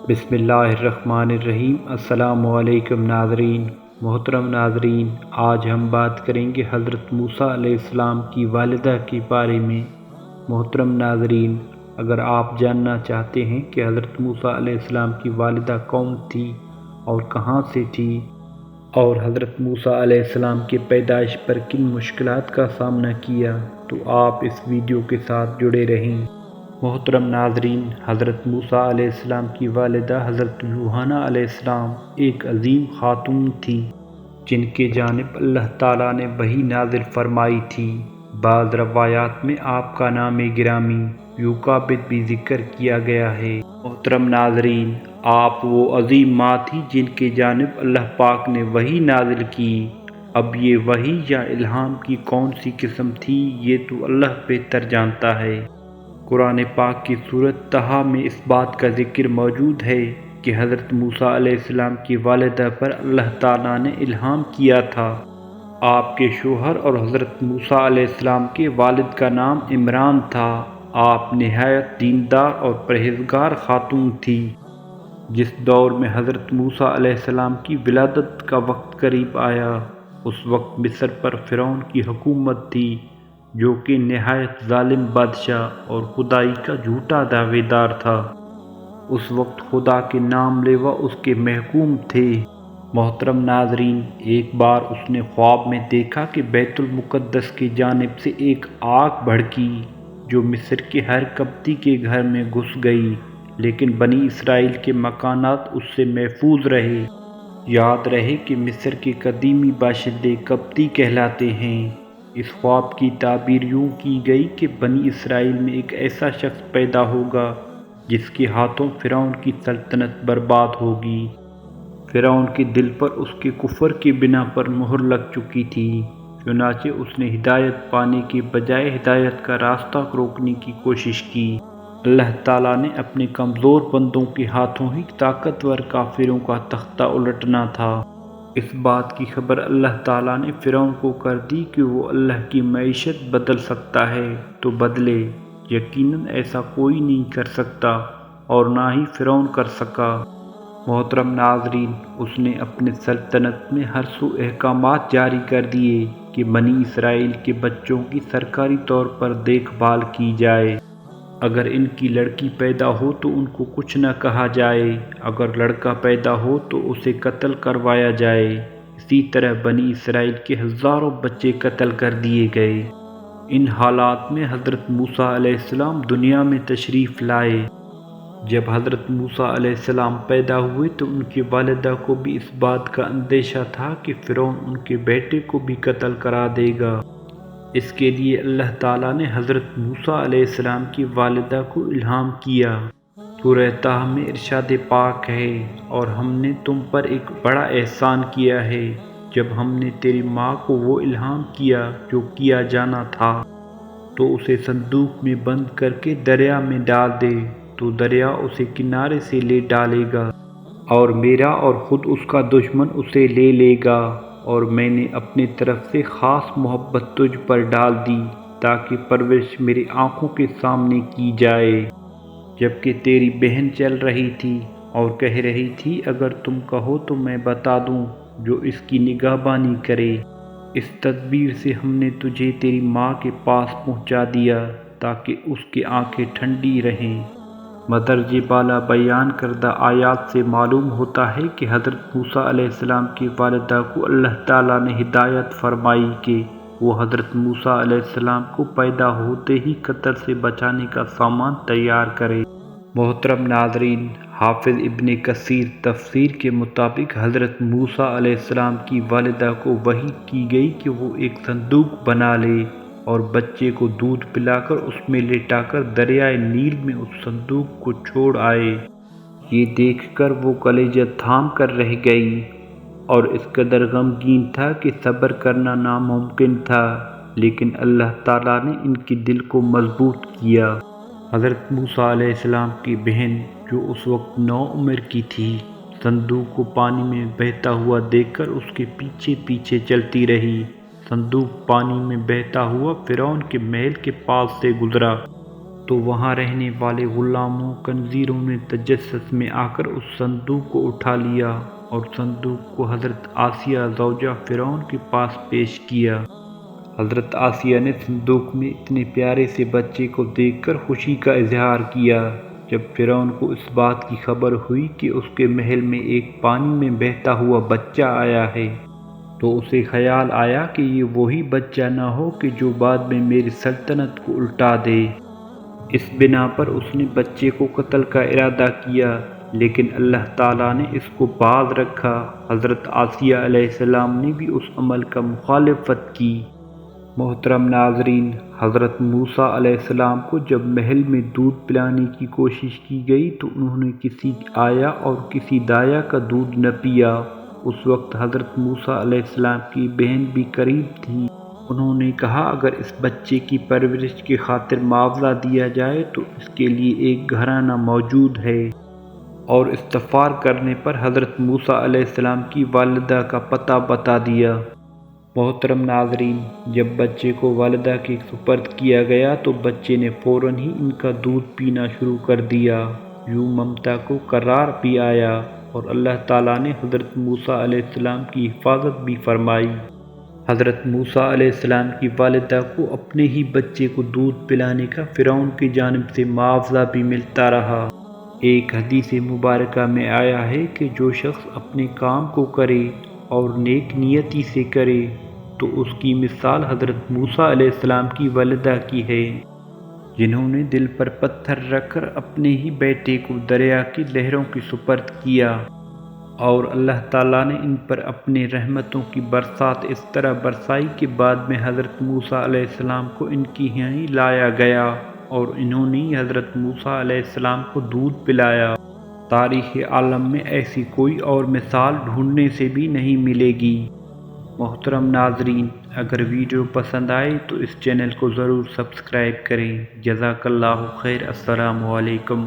بسم اللہ الرحمن الرحیم۔ السلام علیکم ناظرین۔ محترم ناظرین، آج ہم بات کریں گے حضرت موسیٰ علیہ السلام کی والدہ کے بارے میں۔ محترم ناظرین، اگر آپ جاننا چاہتے ہیں کہ حضرت موسیٰ علیہ السلام کی والدہ کون تھی اور کہاں سے تھی، اور حضرت موسیٰ علیہ السلام کے پیدائش پر کن مشکلات کا سامنا کیا، تو آپ اس ویڈیو کے ساتھ جڑے رہیں۔ محترم ناظرین، حضرت موسیٰ علیہ السلام کی والدہ حضرت یوحنا علیہ السلام ایک عظیم خاتون تھی جن کے جانب اللہ تعالیٰ نے وحی نازل فرمائی تھی۔ بعض روایات میں آپ کا نام گرامی یوکابد بھی ذکر کیا گیا ہے۔ محترم ناظرین، آپ وہ عظیم ماں تھی جن کے جانب اللہ پاک نے وحی نازل کی۔ اب یہ وحی یا الہام کی کون سی قسم تھی، یہ تو اللہ بہتر جانتا ہے۔ قرآن پاک کی سورۃ طٰہٰ میں اس بات کا ذکر موجود ہے کہ حضرت موسیٰ علیہ السلام کی والدہ پر اللہ تعالیٰ نے الہام کیا تھا۔ آپ کے شوہر اور حضرت موسیٰ علیہ السلام کے والد کا نام عمران تھا۔ آپ نہایت دیندار اور پرہیزگار خاتون تھی۔ جس دور میں حضرت موسیٰ علیہ السلام کی ولادت کا وقت قریب آیا، اس وقت مصر پر فرعون کی حکومت تھی، جو کہ نہایت ظالم بادشاہ اور خدائی کا جھوٹا دعوے دار تھا۔ اس وقت خدا کے نام لیوا اس کے محکوم تھے۔ محترم ناظرین، ایک بار اس نے خواب میں دیکھا کہ بیت المقدس کی جانب سے ایک آگ بھڑکی جو مصر کے ہر قبطی کے گھر میں گھس گئی، لیکن بنی اسرائیل کے مکانات اس سے محفوظ رہے۔ یاد رہے کہ مصر کے قدیمی باشندے قبطی کہلاتے ہیں۔ اس خواب کی تعبیر یوں کی گئی کہ بنی اسرائیل میں ایک ایسا شخص پیدا ہوگا جس کے ہاتھوں فرعون کی سلطنت برباد ہوگی۔ فرعون کے دل پر اس کے کفر کی بنا پر مہر لگ چکی تھی، چنانچہ اس نے ہدایت پانے کے بجائے ہدایت کا راستہ روکنے کی کوشش کی۔ اللہ تعالیٰ نے اپنے کمزور بندوں کے ہاتھوں ہی طاقتور کافروں کا تختہ الٹنا تھا۔ اس بات کی خبر اللہ تعالیٰ نے فرعون کو کر دی کہ وہ اللہ کی معیشت بدل سکتا ہے تو بدلے۔ یقیناً ایسا کوئی نہیں کر سکتا اور نہ ہی فرعون کر سکا۔ محترم ناظرین، اس نے اپنے سلطنت میں ہر سو احکامات جاری کر دیے کہ بنی اسرائیل کے بچوں کی سرکاری طور پر دیکھ بھال کی جائے۔ اگر ان کی لڑکی پیدا ہو تو ان کو کچھ نہ کہا جائے، اگر لڑکا پیدا ہو تو اسے قتل کروایا جائے۔ اسی طرح بنی اسرائیل کے ہزاروں بچے قتل کر دیے گئے۔ ان حالات میں حضرت موسیٰ علیہ السلام دنیا میں تشریف لائے۔ جب حضرت موسیٰ علیہ السلام پیدا ہوئے تو ان کی والدہ کو بھی اس بات کا اندیشہ تھا کہ فرعون ان کے بیٹے کو بھی قتل کرا دے گا۔ اس کے لیے اللہ تعالیٰ نے حضرت موسیٰ علیہ السلام کی والدہ کو الہام کیا۔ سورۃ طٰہٰ میں ارشاد پاک ہے، اور ہم نے تم پر ایک بڑا احسان کیا ہے جب ہم نے تیری ماں کو وہ الہام کیا جو کیا جانا تھا، تو اسے صندوق میں بند کر کے دریا میں ڈال دے تو دریا اسے کنارے سے لے ڈالے گا، اور میرا اور خود اس کا دشمن اسے لے لے گا، اور میں نے اپنی طرف سے خاص محبت تجھ پر ڈال دی تاکہ پرورش میری آنکھوں کے سامنے کی جائے۔ جبکہ تیری بہن چل رہی تھی اور کہہ رہی تھی اگر تم کہو تو میں بتا دوں جو اس کی نگہبانی کرے۔ اس تدبیر سے ہم نے تجھے تیری ماں کے پاس پہنچا دیا تاکہ اس کی آنکھیں ٹھنڈی رہیں۔ مدرج بالا بیان کردہ آیات سے معلوم ہوتا ہے کہ حضرت موسیٰ علیہ السلام کی والدہ کو اللہ تعالیٰ نے ہدایت فرمائی کہ وہ حضرت موسیٰ علیہ السلام کو پیدا ہوتے ہی قتل سے بچانے کا سامان تیار کرے۔ محترم ناظرین، حافظ ابن کثیر تفسیر کے مطابق حضرت موسیٰ علیہ السلام کی والدہ کو وحی کی گئی کہ وہ ایک صندوق بنا لے اور بچے کو دودھ پلا کر اس میں لٹا کر دریائے نیل میں اس صندوق کو چھوڑ آئے۔ یہ دیکھ کر وہ کلیجہ تھام کر رہ گئی اور اس قدر غمگین تھا کہ صبر کرنا ناممکن تھا، لیکن اللہ تعالیٰ نے ان کے دل کو مضبوط کیا۔ حضرت موسیٰ علیہ السلام کی بہن جو اس وقت نوعمر کی تھی، صندوق کو پانی میں بہتا ہوا دیکھ کر اس کے پیچھے پیچھے چلتی رہی۔ صندوق پانی میں بہتا ہوا فرعون کے محل کے پاس سے گزرا۔ تو وہاں رہنے والے غلاموں کنزیروں نے تجسس میں آ کر اس صندوق کو اٹھا لیا اور صندوق کو حضرت آسیہ زوجہ فرعون کے پاس پیش کیا۔ حضرت آسیہ نے صندوق میں اتنے پیارے سے بچے کو دیکھ کر خوشی کا اظہار کیا۔ جب فرعون کو اس بات کی خبر ہوئی کہ اس کے محل میں ایک پانی میں بہتا ہوا بچہ آیا ہے تو اسے خیال آیا کہ یہ وہی بچہ نہ ہو کہ جو بعد میں میری سلطنت کو الٹا دے۔ اس بنا پر اس نے بچے کو قتل کا ارادہ کیا، لیکن اللہ تعالیٰ نے اس کو باز رکھا۔ حضرت آسیہ علیہ السلام نے بھی اس عمل کا مخالفت کی۔ محترم ناظرین، حضرت موسیٰ علیہ السلام کو جب محل میں دودھ پلانے کی کوشش کی گئی تو انہوں نے کسی آیا اور کسی دایا کا دودھ نہ پیا۔ اس وقت حضرت موسیٰ علیہ السلام کی بہن بھی قریب تھی۔ انہوں نے کہا اگر اس بچے کی پرورش کی خاطر معاوضہ دیا جائے تو اس کے لیے ایک گھرانہ موجود ہے، اور استغفار کرنے پر حضرت موسیٰ علیہ السلام کی والدہ کا پتہ بتا دیا۔ محترم ناظرین، جب بچے کو والدہ کے سپرد کیا گیا تو بچے نے فوراً ہی ان کا دودھ پینا شروع کر دیا۔ یوں ممتا کو قرار بھی آیا اور اللہ تعالیٰ نے حضرت موسیٰ علیہ السلام کی حفاظت بھی فرمائی۔ حضرت موسیٰ علیہ السلام کی والدہ کو اپنے ہی بچے کو دودھ پلانے کا فرعون کی جانب سے معاوضہ بھی ملتا رہا۔ ایک حدیث مبارکہ میں آیا ہے کہ جو شخص اپنے کام کو کرے اور نیک نیتی سے کرے تو اس کی مثال حضرت موسیٰ علیہ السلام کی والدہ کی ہے، جنہوں نے دل پر پتھر رکھ کر اپنے ہی بیٹے کو دریا کی لہروں کے سپرد کیا، اور اللہ تعالیٰ نے ان پر اپنے رحمتوں کی برسات اس طرح برسائی کہ بعد میں حضرت موسیٰ علیہ السلام کو ان کی یہیں لایا گیا اور انہوں نے حضرت موسیٰ علیہ السلام کو دودھ پلایا۔ تاریخ عالم میں ایسی کوئی اور مثال ڈھونڈنے سے بھی نہیں ملے گی۔ محترم ناظرین، اگر ویڈیو پسند آئے تو اس چینل کو ضرور سبسکرائب کریں۔ جزاک اللہ خیر۔ السلام علیکم۔